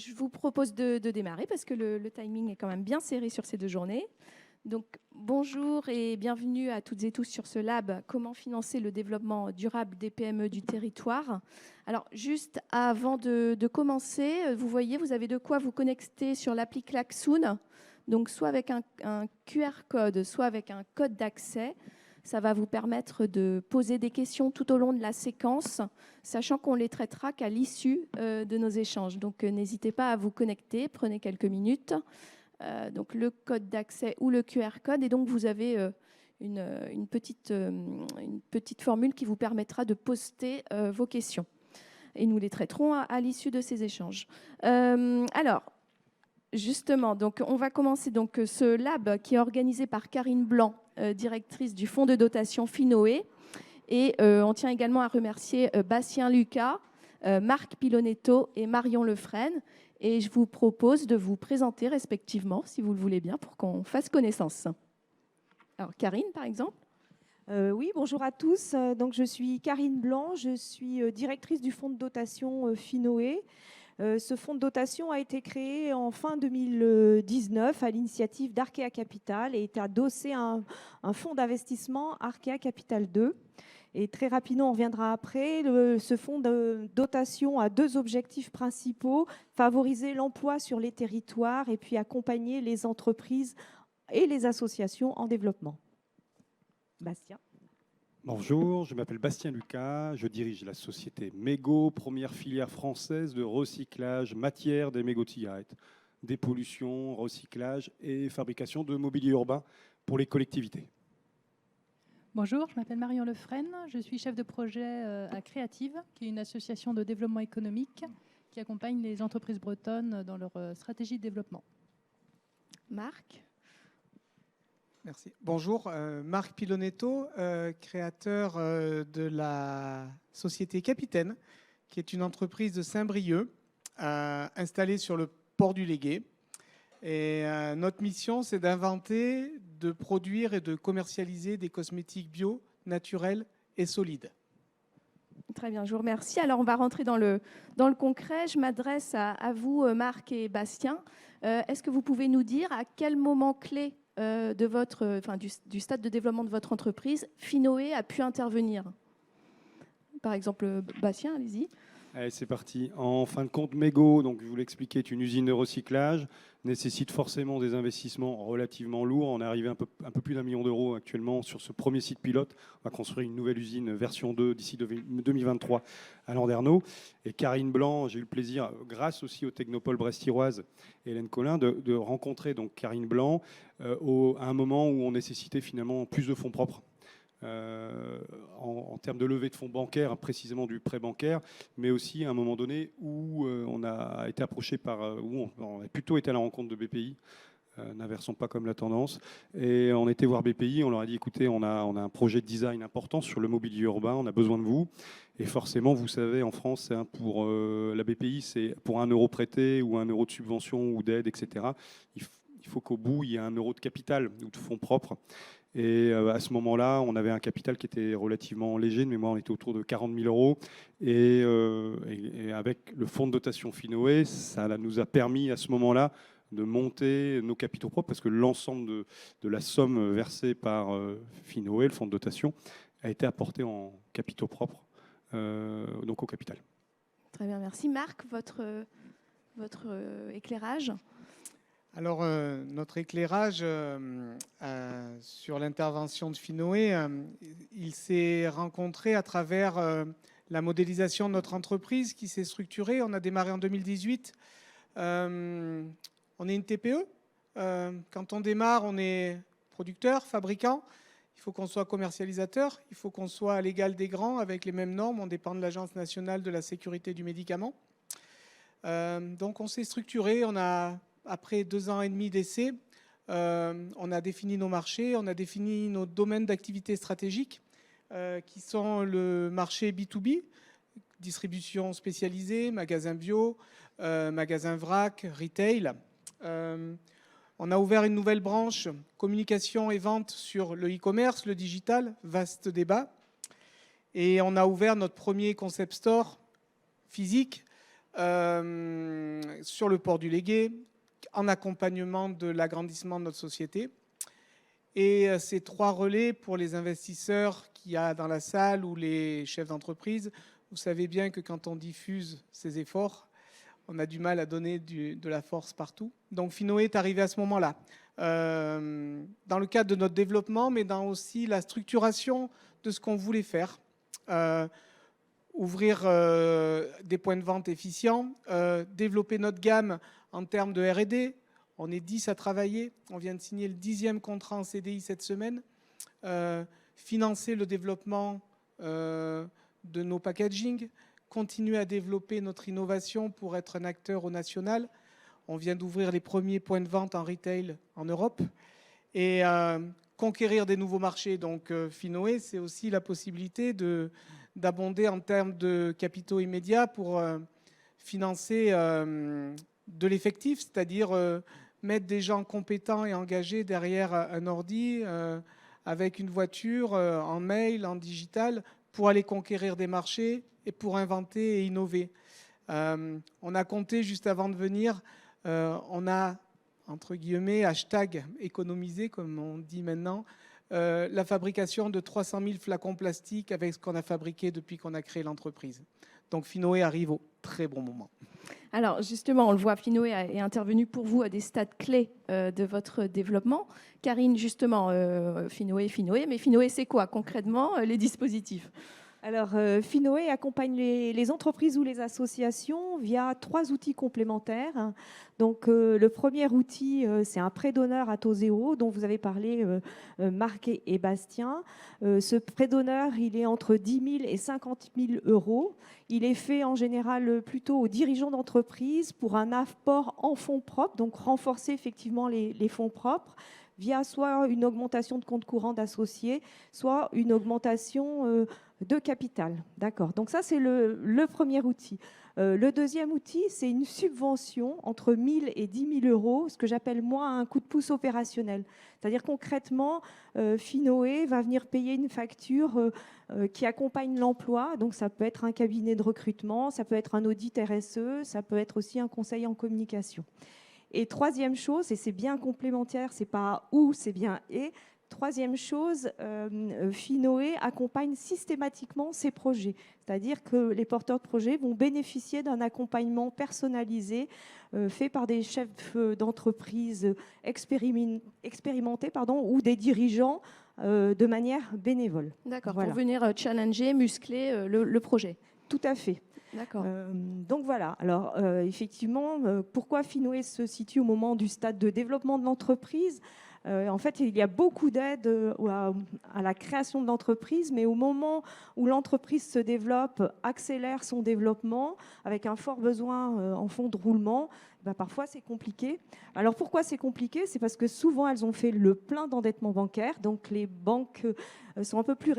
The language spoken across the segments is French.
je vous propose de démarrer parce que le timing est quand même bien serré sur ces 2 journées. Donc, bonjour et bienvenue à toutes et tous sur ce lab « Comment financer le développement durable des PME du territoire ». Alors, juste avant de commencer, vous voyez, vous avez de quoi vous connecter sur l'appli Klaxoon. Donc, soit avec un QR code, soit avec un code d'accès. Ça va vous permettre de poser des questions tout au long de la séquence, sachant qu'on les traitera qu'à l'issue de nos échanges. Donc, n'hésitez pas à vous connecter, prenez quelques minutes. Donc, le code d'accès ou le QR code. Et donc, vous avez une petite formule qui vous permettra de poster vos questions. Et nous les traiterons à l'issue de ces échanges. Alors, justement, donc, on va commencer donc, ce lab qui est organisé par Karine Blanc, directrice du fonds de dotation Finoé. Et on tient également à remercier Bastien Lucas, Marc Pilonetto et Marion Lefresne. Et je vous propose de vous présenter respectivement, si vous le voulez bien, pour qu'on fasse connaissance. Alors, Karine, par exemple. Oui, bonjour à tous. Donc, je suis Karine Blanc, je suis directrice du fonds de dotation Finoé. Ce fonds de dotation a été créé en fin 2019 à l'initiative d'Arkea Capital et est adossé à un fonds d'investissement Arkea Capital 2. Et très rapidement, on reviendra après, ce fonds de dotation a 2 objectifs principaux, favoriser l'emploi sur les territoires et puis accompagner les entreprises et les associations en développement. Bastien. Bonjour, je m'appelle Bastien Lucas, je dirige la société Mégo, première filière française de recyclage matière des mégots de cigarettes, dépollution, recyclage et fabrication de mobilier urbain pour les collectivités. Bonjour, je m'appelle Marion Lefresne, je suis chef de projet à Créative, qui est une association de développement économique qui accompagne les entreprises bretonnes dans leur stratégie de développement. Marc. Merci. Bonjour, Marc Pilonetto, créateur de la société Capitaine, qui est une entreprise de Saint-Brieuc installée sur le port du Légué. Et notre mission, c'est d'inventer, de produire et de commercialiser des cosmétiques bio, naturels et solides. Très bien, je vous remercie. Alors, on va rentrer dans le concret. Je m'adresse à vous, Marc et Bastien. Est-ce que vous pouvez nous dire à quel moment clé du stade de développement de votre entreprise, Finoé a pu intervenir? Par exemple, Bastien, allez-y. Allez, c'est parti. En fin de compte, Mégo, donc je vous l'expliquais, est une usine de recyclage, nécessite forcément des investissements relativement lourds. On est arrivé un peu plus d'1 million d'euros actuellement sur ce premier site pilote. On va construire une nouvelle usine version 2 d'ici 2023 à Landerneau. Et Karine Blanc, j'ai eu le plaisir, grâce aussi au Technopole Brest-Iroise et Hélène Collin, de rencontrer donc Karine Blanc à un moment où on nécessitait finalement plus de fonds propres. En termes de levée de fonds bancaires, précisément du prêt bancaire, mais aussi à un moment donné où on a été approché où on a plutôt été à la rencontre de BPI, n'inversons pas comme la tendance, et on était voir BPI, on leur a dit écoutez, on a un projet de design important sur le mobilier urbain, on a besoin de vous, et forcément, vous savez, en France, pour la BPI, c'est pour 1 euro prêté ou 1 euro de subvention ou d'aide, etc. Il faut qu'au bout, il y ait 1 euro de capital ou de fonds propres. Et à ce moment-là, on avait un capital qui était relativement léger, de mémoire, on était autour de 40 000 euros. Et avec le fonds de dotation Finoé, ça nous a permis à ce moment-là de monter nos capitaux propres, parce que l'ensemble de la somme versée par Finoé, le fonds de dotation, a été apporté en capitaux propres, donc au capital. Très bien, merci. Marc, votre éclairage? Alors, notre éclairage sur l'intervention de Finoé, il s'est rencontré à travers la modélisation de notre entreprise qui s'est structurée. On a démarré en 2018. On est une TPE. Quand on démarre, on est producteur, fabricant. Il faut qu'on soit commercialisateur. Il faut qu'on soit à l'égal des grands avec les mêmes normes. On dépend de l'Agence nationale de la sécurité du médicament. Donc, on s'est structuré. Après 2 ans et demi d'essai, on a défini nos marchés, on a défini nos domaines d'activité stratégiques qui sont le marché B2B, distribution spécialisée, magasin bio, magasin vrac, retail. On a ouvert une nouvelle branche, communication et vente sur le e-commerce, le digital, vaste débat. Et on a ouvert notre premier concept store physique sur le port du Légué, en accompagnement de l'agrandissement de notre société. Et ces 3 relais pour les investisseurs qu'il y a dans la salle ou les chefs d'entreprise, vous savez bien que quand on diffuse ces efforts, on a du mal à donner de la force partout. Donc Finoé est arrivé à ce moment-là, dans le cadre de notre développement, mais dans aussi la structuration de ce qu'on voulait faire. Ouvrir des points de vente efficients, développer notre gamme en termes de R&D. On est 10 à travailler. On vient de signer le 10e contrat en CDI cette semaine. Financer le développement de nos packaging, continuer à développer notre innovation pour être un acteur au national. On vient d'ouvrir les premiers points de vente en retail en Europe et conquérir des nouveaux marchés. Donc Finoé, c'est aussi la possibilité d'abonder en termes de capitaux immédiats pour financer de l'effectif, c'est-à-dire mettre des gens compétents et engagés derrière un ordi avec une voiture, en mail, en digital, pour aller conquérir des marchés et pour inventer et innover. On a compté juste avant de venir, on a, entre guillemets, hashtag économiser, comme on dit maintenant, la fabrication de 300 000 flacons plastiques avec ce qu'on a fabriqué depuis qu'on a créé l'entreprise. Donc Finoé arrive au très bon moment. Alors justement, on le voit, Finoé est intervenu pour vous à des stades clés de votre développement. Karine, justement, Finoé, mais Finoé, c'est quoi concrètement les dispositifs ? Alors, Finoé accompagne les entreprises ou les associations via 3 outils complémentaires. Donc, le premier outil, c'est un prêt d'honneur à taux zéro, dont vous avez parlé, Marc et Bastien. Ce prêt d'honneur, il est entre 10 000 et 50 000 euros. Il est fait en général plutôt aux dirigeants d'entreprise pour un apport en fonds propres, donc renforcer effectivement les fonds propres, via soit une augmentation de compte courant d'associés, soit une augmentation de capital. D'accord. Donc ça, c'est le premier outil. Le deuxième outil, c'est une subvention entre 1 000 et 10 000 euros, ce que j'appelle moi un coup de pouce opérationnel. C'est-à-dire concrètement, Finoé va venir payer une facture qui accompagne l'emploi. Donc ça peut être un cabinet de recrutement, ça peut être un audit RSE, ça peut être aussi un conseil en communication. Et troisième chose, et c'est bien complémentaire, c'est pas ou, c'est bien et. Troisième chose, Finoé accompagne systématiquement ces projets. C'est-à-dire que les porteurs de projets vont bénéficier d'un accompagnement personnalisé fait par des chefs d'entreprise expérimentés ou des dirigeants de manière bénévole. D'accord, voilà. Pour venir challenger, muscler le projet. Tout à fait. D'accord. Donc voilà, alors effectivement, pourquoi Finoé se situe au moment du stade de développement de l'entreprise ? En fait, il y a beaucoup d'aides à la création de l'entreprise, mais au moment où l'entreprise se développe, accélère son développement, avec un fort besoin en fonds de roulement, parfois c'est compliqué. Alors pourquoi c'est compliqué ? C'est parce que souvent elles ont fait le plein d'endettement bancaire, donc les banques sont un peu plus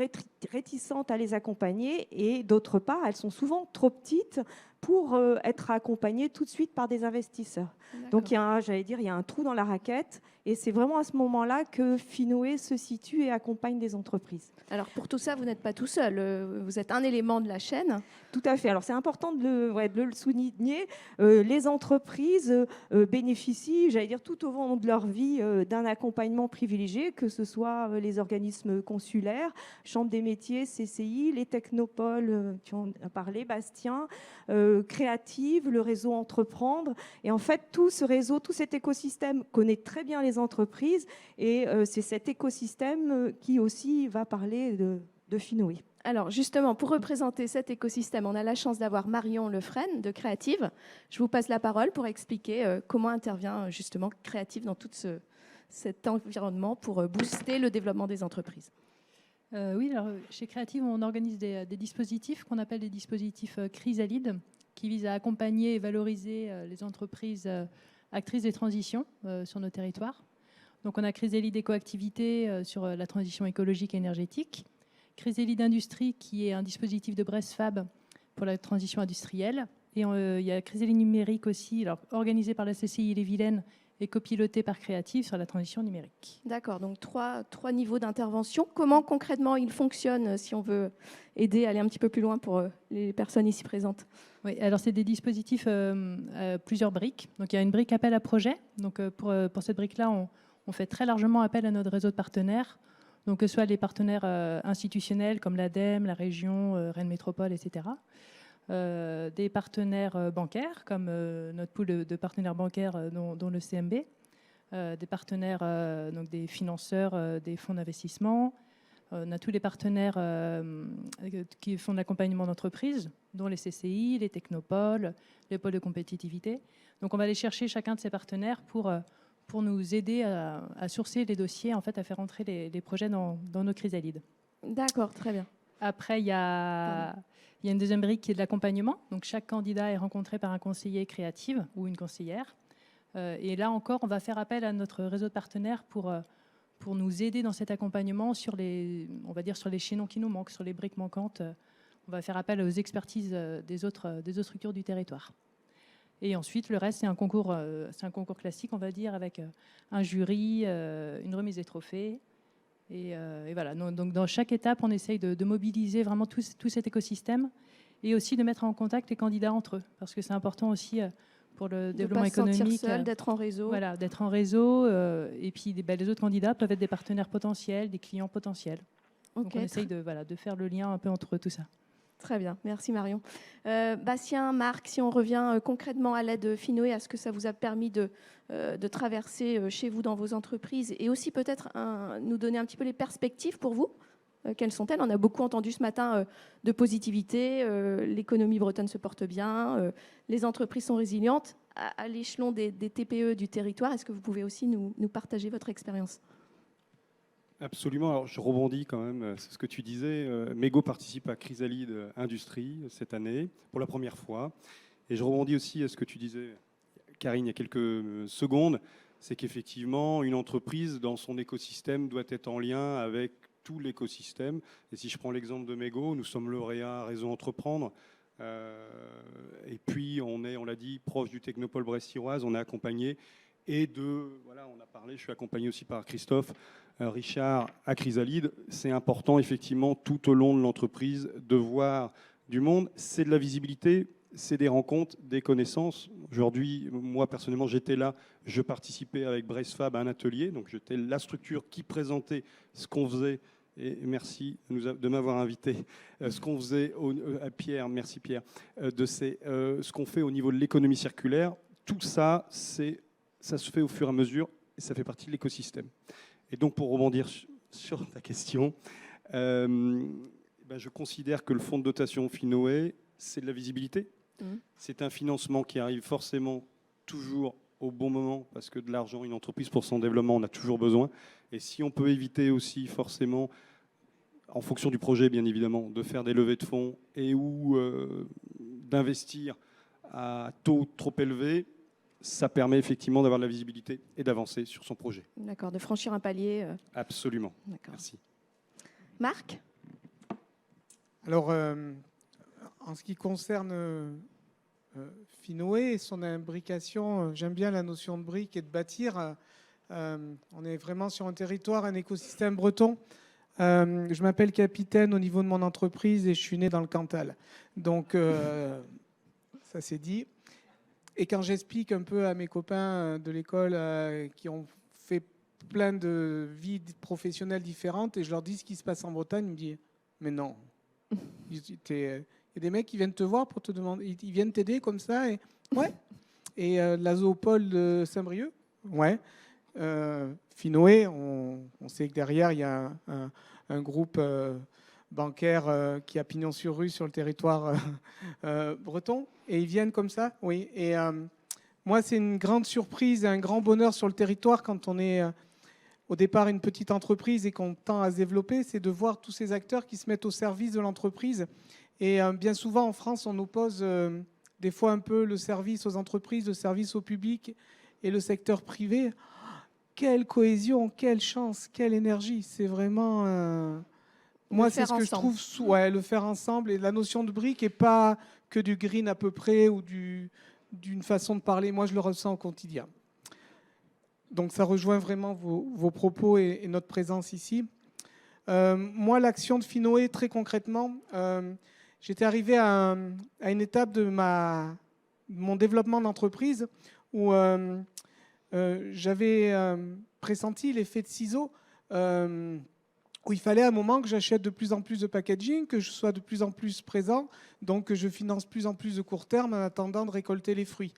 réticentes à les accompagner, et d'autre part, elles sont souvent trop petites pour être accompagnées tout de suite par des investisseurs. Donc il y a un trou dans la raquette, et c'est vraiment à ce moment-là que Finoé se situe et accompagne des entreprises. Alors pour tout ça, vous n'êtes pas tout seul, vous êtes un élément de la chaîne. Tout à fait, alors c'est important de le souligner, les entreprises bénéficient, tout au long de leur vie, d'un accompagnement privilégié, que ce soit les organismes consulaires, Chambre des métiers, CCI, les technopoles qui ont parlé, Bastien, Créative, le réseau Entreprendre. Et en fait, tout ce réseau, tout cet écosystème connaît très bien les entreprises, et c'est cet écosystème qui aussi va parler de Finoé. Alors justement, pour représenter cet écosystème, on a la chance d'avoir Marion Lefresne de Créative. Je vous passe la parole pour expliquer comment intervient justement Créative dans tout cet environnement pour booster le développement des entreprises. Oui, alors chez Créative, on organise des dispositifs qu'on appelle des dispositifs Chrysalide, qui visent à accompagner et valoriser les entreprises actrices des transitions sur nos territoires. Donc on a Chrysalide Écoactivité sur la transition écologique et énergétique, Chrysalide Industrie, qui est un dispositif de Brestfab pour la transition industrielle. Et il y a Chrysalide Numérique aussi, organisé par la CCI Les Vilaines et copiloté par Creative sur la transition numérique. D'accord, donc trois niveaux d'intervention. Comment concrètement il fonctionne si on veut aider à aller un petit peu plus loin pour les personnes ici présentes? Oui, alors c'est des dispositifs plusieurs briques. Donc il y a une brique appel à projet. Donc pour cette brique-là, on fait très largement appel à notre réseau de partenaires. Donc que ce soit les partenaires institutionnels comme l'ADEME, la région, Rennes Métropole, etc. Des partenaires bancaires comme notre pool de partenaires bancaires dont le CMB. Des partenaires, donc des financeurs, des fonds d'investissement. On a tous les partenaires qui font de l'accompagnement d'entreprise, dont les CCI, les technopoles, les pôles de compétitivité. Donc on va aller chercher chacun de ces partenaires pour nous aider à sourcer les dossiers, en fait, à faire entrer les projets dans nos chrysalides. D'accord, très bien. Après, il y a une deuxième brique qui est de l'accompagnement. Donc chaque candidat est rencontré par un conseiller créatif ou une conseillère. Et là encore, on va faire appel à notre réseau de partenaires pour nous aider dans cet accompagnement sur les chaînons qui nous manquent, sur les briques manquantes. On va faire appel aux expertises des autres structures du territoire. Et ensuite, le reste, c'est un concours classique, on va dire, avec un jury, une remise des trophées. Et voilà. Donc, dans chaque étape, on essaye de mobiliser vraiment tout cet écosystème et aussi de mettre en contact les candidats entre eux, parce que c'est important aussi pour le développement économique. De ne pas se sentir seul, d'être en réseau. Voilà, d'être en réseau. Et puis, les autres candidats peuvent être des partenaires potentiels, des clients potentiels. Okay. Donc, on essaye de faire le lien un peu entre tout ça. Très bien, merci Marion. Bastien, Marc, si on revient concrètement à l'aide Finoé, à ce que ça vous a permis de traverser chez vous dans vos entreprises et aussi peut-être nous donner un petit peu les perspectives pour vous. Quelles sont-elles? On a beaucoup entendu ce matin de positivité, l'économie bretonne se porte bien, les entreprises sont résilientes. À l'échelon des TPE du territoire, est-ce que vous pouvez aussi nous partager votre expérience? Absolument. Alors, je rebondis quand même, c'est ce que tu disais. Mego participe à Chrysalide Industrie cette année, pour la première fois. Et je rebondis aussi à ce que tu disais, Karine, il y a quelques secondes. C'est qu'effectivement, une entreprise, dans son écosystème, doit être en lien avec tout l'écosystème. Et si je prends l'exemple de Mego, nous sommes lauréats Réseau Entreprendre. Et puis, on l'a dit, proche du Technopole Brest-Siroise, on est accompagné. Et voilà, on a parlé, je suis accompagné aussi par Christophe, Richard à Chrysalide. C'est important, effectivement, tout au long de l'entreprise, de voir du monde. C'est de la visibilité, c'est des rencontres, des connaissances. Aujourd'hui, moi, personnellement, j'étais là, je participais avec BrestFab à un atelier. Donc, j'étais la structure qui présentait ce qu'on faisait. Et merci de m'avoir invité. Ce qu'on faisait à Pierre, merci Pierre, ce qu'on fait au niveau de l'économie circulaire. Tout ça, ça se fait au fur et à mesure et ça fait partie de l'écosystème. Et donc, pour rebondir sur ta question, je considère que le fonds de dotation Finoé, c'est de la visibilité. C'est un financement qui arrive forcément toujours au bon moment parce que de l'argent, une entreprise pour son développement, on a toujours besoin. Et si on peut éviter aussi forcément, en fonction du projet bien évidemment, de faire des levées de fonds et ou d'investir à taux trop élevé, ça permet effectivement d'avoir de la visibilité et d'avancer sur son projet. D'accord, de franchir un palier. Absolument. Merci. Marc ? Alors, en ce qui concerne Finoé et son imbrication, j'aime bien la notion de brique et de bâtir. On est vraiment sur un territoire, un écosystème breton. Je m'appelle capitaine au niveau de mon entreprise et je suis né dans le Cantal. Donc, ça c'est dit. Et quand j'explique un peu à mes copains de l'école qui ont fait plein de vies professionnelles différentes et je leur dis ce qui se passe en Bretagne, ils me disent « Mais non, il y a des mecs qui viennent te voir pour te demander, ils viennent t'aider comme ça. » Et ouais. Et la zoopole de Saint-Brieuc, ouais. Finoé, on sait que derrière, il y a un groupe bancaire qui a pignon sur rue sur le territoire breton. Et ils viennent comme ça, oui. Et moi, c'est une grande surprise et un grand bonheur sur le territoire quand on est au départ une petite entreprise et qu'on tend à se développer, c'est de voir tous ces acteurs qui se mettent au service de l'entreprise. Et bien souvent, en France, on oppose des fois un peu le service aux entreprises, le service au public et le secteur privé. Quelle cohésion, quelle chance, quelle énergie. C'est vraiment... moi, c'est ce que je trouve, le faire ensemble. Et la notion de brique n'est pas que du green à peu près ou d'une façon de parler. Moi, je le ressens au quotidien. Donc ça rejoint vraiment vos propos et notre présence ici. Moi, l'action de Finoé, très concrètement, j'étais arrivé à une étape de mon développement d'entreprise où j'avais pressenti l'effet de ciseau, où il fallait à un moment que j'achète de plus en plus de packaging, que je sois de plus en plus présent, donc que je finance plus en plus de court terme en attendant de récolter les fruits.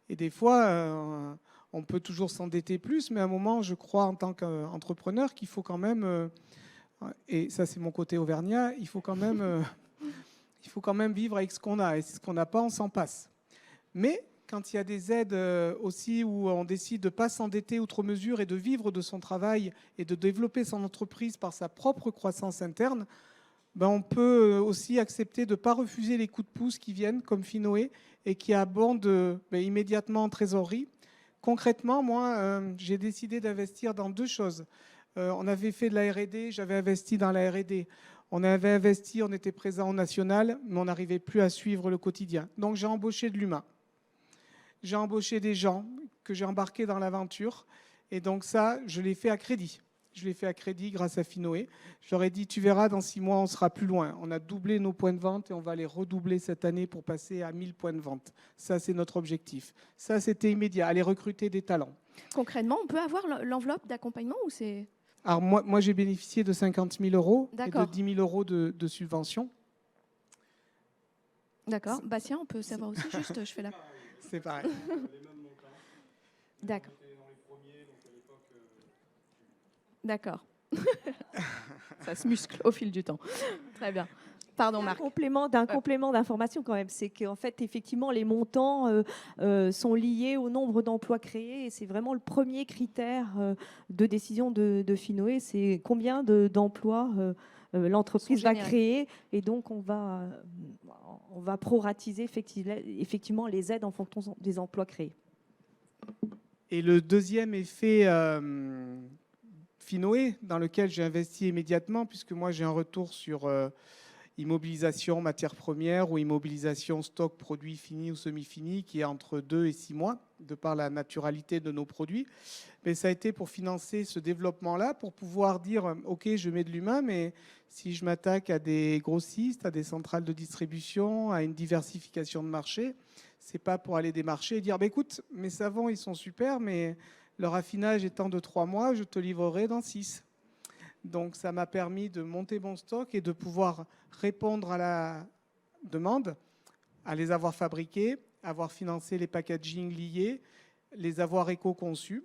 Et des fois, on peut toujours s'endetter plus, mais à un moment, je crois en tant qu'entrepreneur qu'il faut quand même, et ça c'est mon côté auvergnat, il faut quand même vivre avec ce qu'on a. Et ce qu'on n'a pas, on s'en passe. Mais quand il y a des aides aussi où on décide de ne pas s'endetter outre mesure et de vivre de son travail et de développer son entreprise par sa propre croissance interne, ben on peut aussi accepter de ne pas refuser les coups de pouce qui viennent, comme Finoé, et qui abondent immédiatement en trésorerie. Concrètement, moi, j'ai décidé d'investir dans 2 choses. On avait fait de la R&D, j'avais investi dans la R&D. On avait investi, on était présent au national, mais on n'arrivait plus à suivre le quotidien. Donc j'ai embauché de l'humain. J'ai embauché des gens que j'ai embarqués dans l'aventure. Et donc ça, je l'ai fait à crédit. Je l'ai fait à crédit grâce à Finoé. Je leur ai dit, tu verras, dans 6 mois, on sera plus loin. On a doublé nos points de vente et on va les redoubler cette année pour passer à 1000 points de vente. Ça, c'est notre objectif. Ça, c'était immédiat, aller recruter des talents. Concrètement, on peut avoir l'enveloppe d'accompagnement ou c'est... Alors moi j'ai bénéficié de 50 000 euros et de 10 000 euros de subvention. D'accord. Bastien, on peut savoir aussi, juste, je fais la... C'est pareil. D'accord. D'accord. Ça se muscle au fil du temps. Très bien. Pardon, Marc. Un complément d'information quand même, c'est qu'en fait, effectivement, les montants sont liés au nombre d'emplois créés et c'est vraiment le premier critère de décision de Finoé, c'est combien d'emplois l'entreprise va créer et donc on va proratiser effectivement les aides en fonction des emplois créés. Et le deuxième effet Finoé, dans lequel j'ai investi immédiatement, puisque moi j'ai un retour sur immobilisation matières premières ou immobilisation stock produits finis ou semi-finis qui est entre 2 et 6 mois, de par la naturalité de nos produits. Mais ça a été pour financer ce développement-là, pour pouvoir dire, OK, je mets de l'humain, mais si je m'attaque à des grossistes, à des centrales de distribution, à une diversification de marché, c'est pas pour aller démarcher et dire, écoute, mes savons, ils sont super, mais leur affinage étant de 3 mois, je te livrerai dans 6. Donc ça m'a permis de monter mon stock et de pouvoir répondre à la demande, à les avoir fabriqués, avoir financé les packaging liés, les avoir éco-conçus.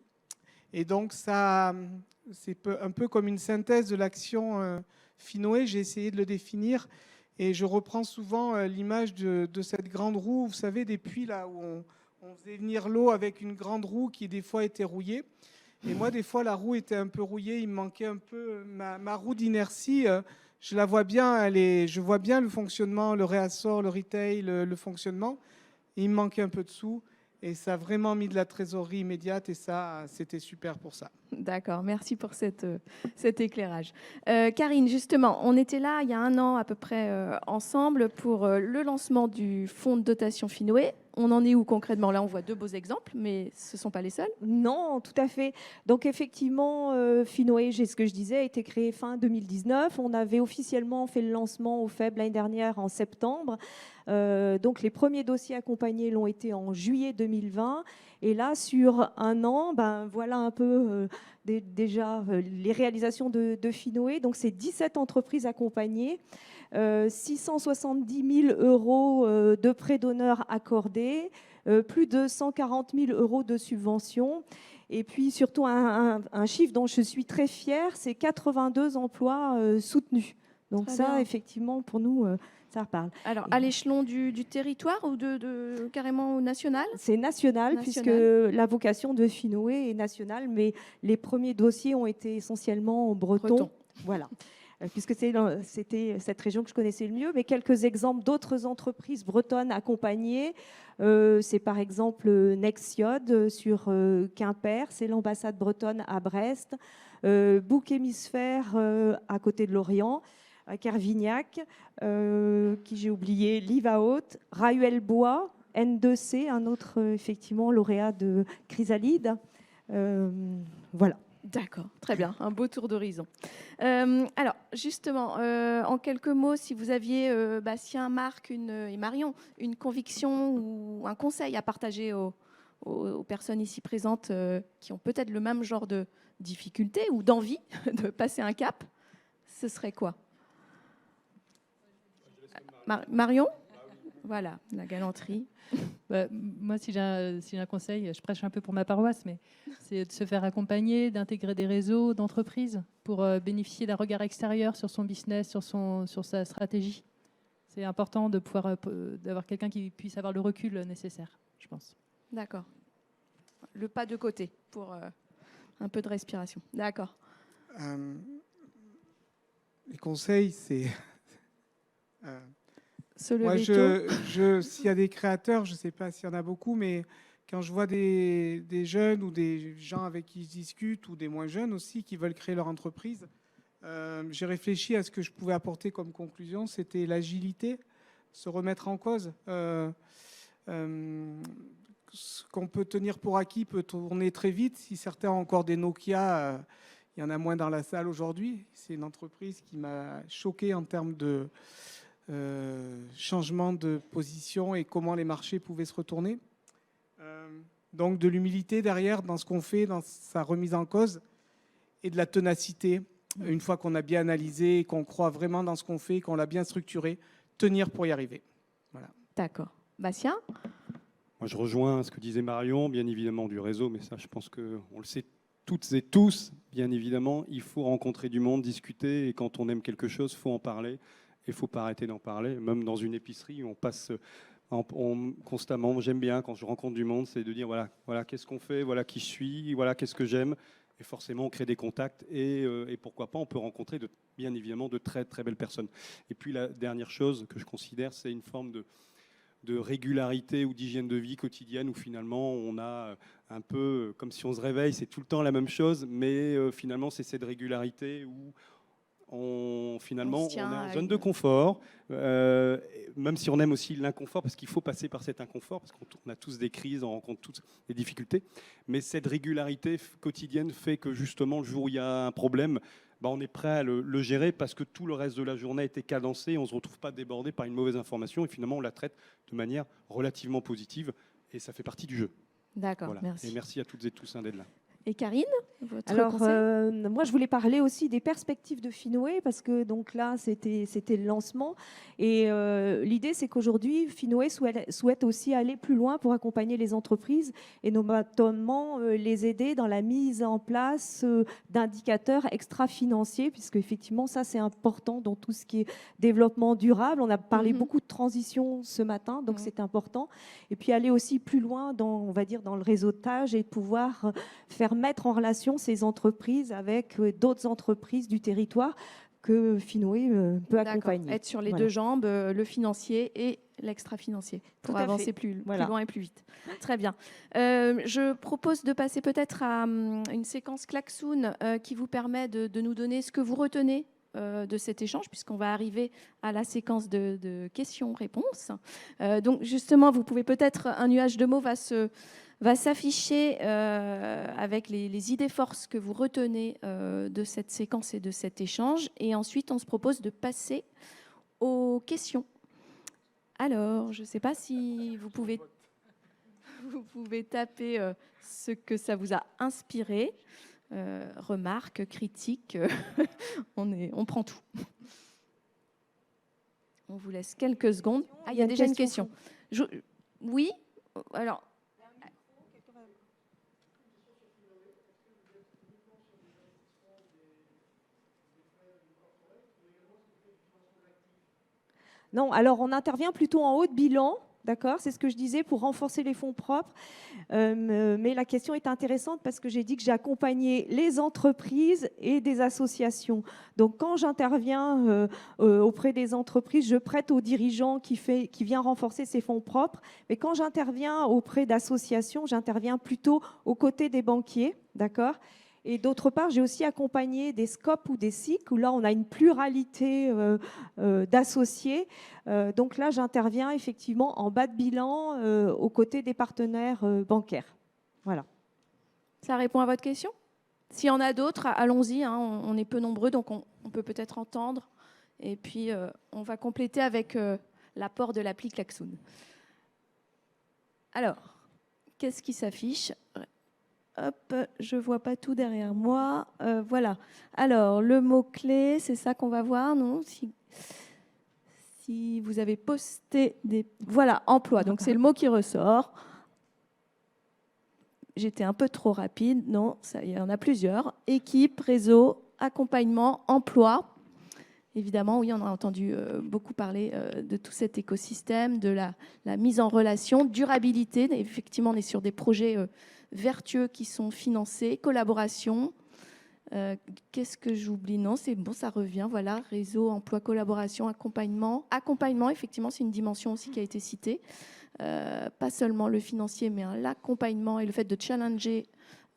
Et donc ça, c'est un peu comme une synthèse de l'action Finoé. J'ai essayé de le définir et je reprends souvent l'image de cette grande roue, vous savez, des puits là où on faisait venir l'eau avec une grande roue qui des fois était rouillée. Et moi, des fois, la roue était un peu rouillée, il me manquait un peu ma roue d'inertie. Je la vois bien, je vois bien le fonctionnement, le réassort, le retail, le fonctionnement. Et il me manquait un peu de sous. Et ça a vraiment mis de la trésorerie immédiate. Et ça, c'était super pour ça. D'accord, merci pour cet éclairage. Karine, justement, on était là il y a 1 an à peu près ensemble pour le lancement du fonds de dotation Finoé. On en est où concrètement? Là, on voit 2 beaux exemples, mais ce ne sont pas les seuls. Non, tout à fait. Donc effectivement, Finoé, ce que je disais, a été créé fin 2019. On avait officiellement fait le lancement au FEB l'année dernière en septembre. Donc les premiers dossiers accompagnés l'ont été en juillet 2020. Et là, sur 1 an, voilà un peu déjà les réalisations de Finoé. Donc c'est 17 entreprises accompagnées. 670 000 euros de prêts d'honneur accordés, plus de 140 000 euros de subventions. Et puis surtout un chiffre dont je suis très fière, c'est 82 emplois soutenus. Donc très ça, bien. Effectivement, pour nous, ça reparle. Alors, à l'échelon du territoire ou carrément national? C'est national, puisque la vocation de Finoé est nationale, mais les premiers dossiers ont été essentiellement bretons. Voilà. Puisque c'était cette région que je connaissais le mieux, mais quelques exemples d'autres entreprises bretonnes accompagnées. C'est par exemple Nexiod sur Quimper, c'est l'ambassade bretonne à Brest, Bouc Hémisphère à côté de Lorient, à Kervignac, qui j'ai oublié, Livahaute, Rahuel Bois, N2C, un autre effectivement lauréat de Chrysalide. Voilà. D'accord, très bien, un beau tour d'horizon. Alors, justement, en quelques mots, si vous aviez, Bastien, Marc et Marion, une conviction ou un conseil à partager aux personnes ici présentes qui ont peut-être le même genre de difficultés ou d'envie de passer un cap, ce serait quoi? Marion? Voilà, la galanterie. Moi, si j'ai un conseil, je prêche un peu pour ma paroisse, mais c'est de se faire accompagner, d'intégrer des réseaux d'entreprises pour bénéficier d'un regard extérieur sur son business, sur sa stratégie. C'est important de pouvoir d'avoir quelqu'un qui puisse avoir le recul nécessaire, je pense. D'accord. Le pas de côté pour un peu de respiration. D'accord. Les conseils, c'est... Se lever Moi, tôt. s'il y a des créateurs, je ne sais pas s'il y en a beaucoup, mais quand je vois des jeunes ou des gens avec qui je discute, ou des moins jeunes aussi, qui veulent créer leur entreprise, j'ai réfléchi à ce que je pouvais apporter comme conclusion. C'était l'agilité, se remettre en cause. Ce qu'on peut tenir pour acquis peut tourner très vite. Si certains ont encore des Nokia, il y en a moins dans la salle aujourd'hui. C'est une entreprise qui m'a choqué en termes de changement de position et comment les marchés pouvaient se retourner. Donc de l'humilité derrière dans ce qu'on fait, dans sa remise en cause, et de la ténacité. Une fois qu'on a bien analysé, qu'on croit vraiment dans ce qu'on fait, qu'on l'a bien structuré, tenir pour y arriver. Voilà. D'accord. Bastien? Moi, je rejoins ce que disait Marion, bien évidemment du réseau, mais ça, je pense qu'on le sait toutes et tous, bien évidemment. Il faut rencontrer du monde, discuter, et quand on aime quelque chose, il faut en parler. Il ne faut pas arrêter d'en parler. Même dans une épicerie, on passe constamment. J'aime bien quand je rencontre du monde, c'est de dire voilà qu'est-ce qu'on fait, voilà qui je suis, voilà qu'est-ce que j'aime. Et forcément, on crée des contacts et pourquoi pas, on peut rencontrer bien évidemment de très très belles personnes. Et puis la dernière chose que je considère, c'est une forme de régularité ou d'hygiène de vie quotidienne où finalement on a un peu comme si on se réveille, c'est tout le temps la même chose, mais finalement c'est cette régularité où finalement, on est en zone de confort, même si on aime aussi l'inconfort, parce qu'il faut passer par cet inconfort, parce qu'on a tous des crises, on rencontre tous des difficultés. Mais cette régularité quotidienne fait que justement, le jour où il y a un problème, on est prêt à le gérer parce que tout le reste de la journée a été cadencé et on ne se retrouve pas débordé par une mauvaise information. Et finalement, on la traite de manière relativement positive et ça fait partie du jeu. D'accord, voilà. merci. Et merci à toutes et tous d'être là. Et Karine, votre Alors, conseil? moi, je voulais parler aussi des perspectives de Finoé, parce que donc là, c'était le lancement. Et l'idée, c'est qu'aujourd'hui, Finoé souhaite aussi aller plus loin pour accompagner les entreprises et notamment les aider dans la mise en place d'indicateurs extra-financiers, puisque effectivement, ça, c'est important dans tout ce qui est développement durable. On a parlé beaucoup de transition ce matin, donc c'est important. Et puis aller aussi plus loin on va dire, dans le réseautage et pouvoir faire mettre en relation ces entreprises avec d'autres entreprises du territoire que Finoé peut accompagner. Être sur les deux jambes, le financier et l'extra-financier, pour avancer plus loin et plus vite. Très bien. Je propose de passer peut-être à une séquence klaxoon qui vous permet de nous donner ce que vous retenez de cet échange, puisqu'on va arriver à la séquence de questions-réponses. Donc justement, vous pouvez peut-être, un nuage de mots va s'afficher avec les idées forces que vous retenez de cette séquence et de cet échange. Et ensuite, on se propose de passer aux questions. Alors, je ne sais pas si vous pouvez taper ce que ça vous a inspiré. Remarques, critiques, on prend tout. On vous laisse quelques secondes. Ah, il y a déjà une question. Oui, alors... Non, alors on intervient plutôt en haut de bilan, d'accord ? C'est ce que je disais pour renforcer les fonds propres. Mais la question est intéressante parce que j'ai dit que j'ai accompagné les entreprises et des associations. Donc quand j'interviens auprès des entreprises, je prête au dirigeant qui vient renforcer ses fonds propres. Mais quand j'interviens auprès d'associations, j'interviens plutôt aux côtés des banquiers, d'accord ? Et d'autre part, j'ai aussi accompagné des SCOP ou des SIC, où là, on a une pluralité d'associés. Donc là, j'interviens effectivement en bas de bilan aux côtés des partenaires bancaires. Voilà. Ça répond à votre question? S'il y en a d'autres, allons-y. Hein, on est peu nombreux, donc on peut peut-être entendre. Et puis, on va compléter avec l'apport de l'appli Klaxoon. Alors, qu'est-ce qui s'affiche? Hop, je ne vois pas tout derrière moi. Voilà. Alors, le mot-clé, c'est ça qu'on va voir, non? Si vous avez posté des... Voilà, emploi. Donc, c'est le mot qui ressort. J'étais un peu trop rapide. Non, il y en a plusieurs. Équipe, réseau, accompagnement, emploi. Évidemment, oui, on a entendu beaucoup parler de tout cet écosystème, de la mise en relation, durabilité. Effectivement, on est sur des projets vertueux qui sont financés, collaboration. Qu'est-ce que j'oublie? Non, c'est bon, ça revient. Voilà, réseau, emploi, collaboration, accompagnement. Accompagnement, effectivement, c'est une dimension aussi qui a été citée. Pas seulement le financier, mais l'accompagnement et le fait de challenger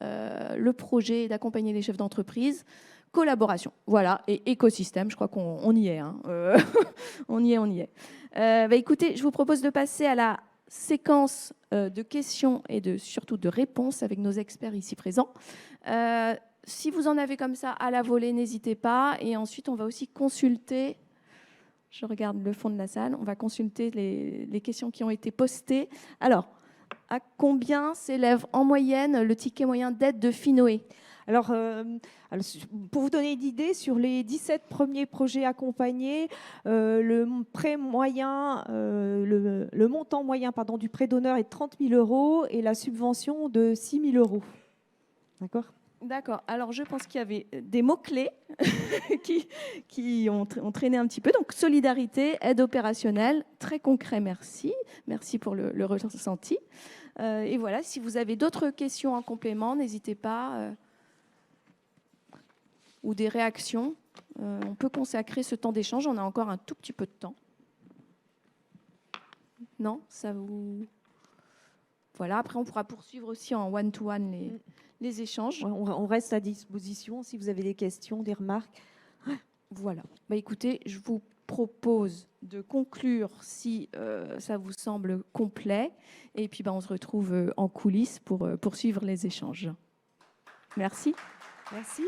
le projet et d'accompagner les chefs d'entreprise. Collaboration, voilà, et écosystème, je crois qu'on y est. Hein. On y est. Écoutez, je vous propose de passer à la séquence de questions et surtout de réponses avec nos experts ici présents. Si vous en avez comme ça à la volée, n'hésitez pas. Et ensuite, on va aussi consulter, je regarde le fond de la salle, on va consulter les questions qui ont été postées. Alors, à combien s'élève en moyenne le ticket moyen d'aide de Finoé? Alors, pour vous donner une idée, sur les 17 premiers projets accompagnés, le prêt moyen, le montant moyen du prêt d'honneur est de 30 000 € et la subvention de 6 000 €. D'accord ? D'accord. Alors, je pense qu'il y avait des mots-clés qui ont traîné un petit peu. Donc, solidarité, aide opérationnelle, très concret, merci. Merci pour le ressenti. Et voilà, si vous avez d'autres questions en complément, n'hésitez pas. Ou des réactions. On peut consacrer ce temps d'échange. On a encore un tout petit peu de temps. Non, ça vous... Voilà, après on pourra poursuivre aussi en one-to-one les échanges. On reste à disposition si vous avez des questions, des remarques. Voilà. Écoutez, je vous propose de conclure si ça vous semble complet. Et puis on se retrouve en coulisses pour poursuivre les échanges. Merci. Merci.